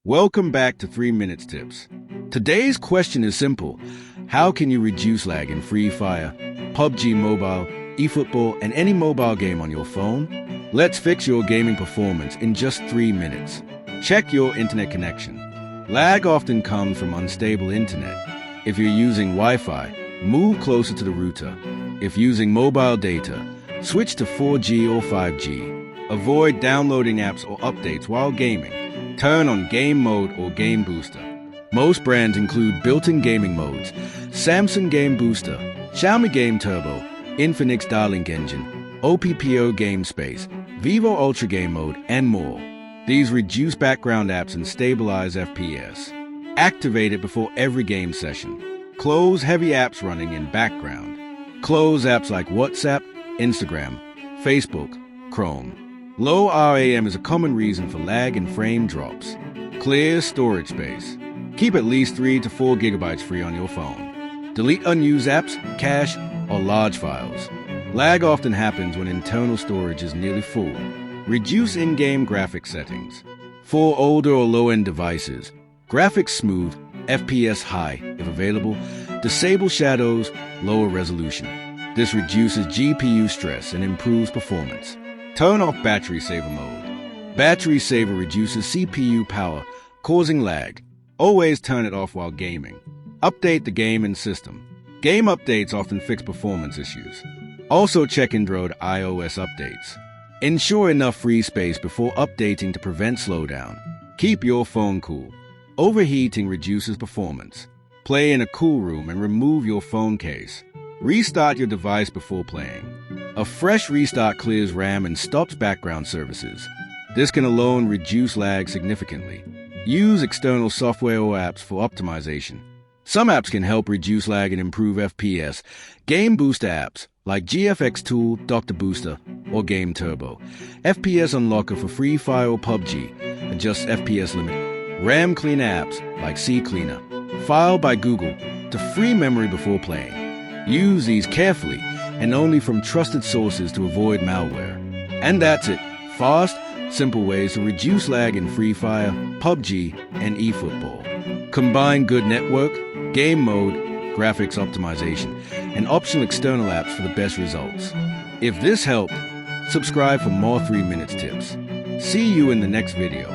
Welcome back to 3 Minutes Tips. Today's question is simple. How can you reduce lag in Free Fire, PUBG Mobile, eFootball, and any mobile game on your phone? Let's fix your gaming performance in just 3 minutes. Check your internet connection. Lag often comes from unstable internet. If you're using Wi-Fi, move closer to the router. If using mobile data, switch to 4G or 5G. Avoid downloading apps or updates while gaming. Turn on Game Mode or Game Booster. Most brands include built-in gaming modes: Samsung Game Booster, Xiaomi Game Turbo, Infinix Dar-Link Engine, Oppo Game Space, Vivo Ultra Game Mode, and more. These reduce background apps and stabilize FPS. Activate it before every game session. Close heavy apps running in background. Close apps like WhatsApp, Instagram, Facebook, Chrome. Low RAM is a common reason for lag and frame drops. Clear storage space. Keep at least 3 to 4 gigabytes free on your phone. Delete unused apps, cache, or large files. Lag often happens when internal storage is nearly full. Reduce in-game graphics settings. For older or low-end devices, graphics smooth, FPS high if available, disable shadows, lower resolution. This reduces GPU stress and improves performance. Turn off battery saver mode. Battery saver reduces CPU power, causing lag. Always turn it off while gaming. Update the game and system. Game updates often fix performance issues. Also check Android iOS updates. Ensure enough free space before updating to prevent slowdown. Keep your phone cool. Overheating reduces performance. Play in a cool room and remove your phone case. Restart your device before playing. A fresh restart clears RAM and stops background services. This can alone reduce lag significantly. Use external software or apps for optimization. Some apps can help reduce lag and improve FPS. Game booster apps like GFX Tool, Dr. Booster, or Game Turbo. FPS unlocker for Free Fire or PUBG. Adjust FPS limit. RAM cleaner apps like CCleaner. File by Google to free memory before playing. Use these carefully and only from trusted sources to avoid malware. And that's it. Fast, simple ways to reduce lag in Free Fire, PUBG, and eFootball. Combine good network, game mode, graphics optimization, and optional external apps for the best results. If this helped, subscribe for more 3 Minutes Tips. See you in the next video.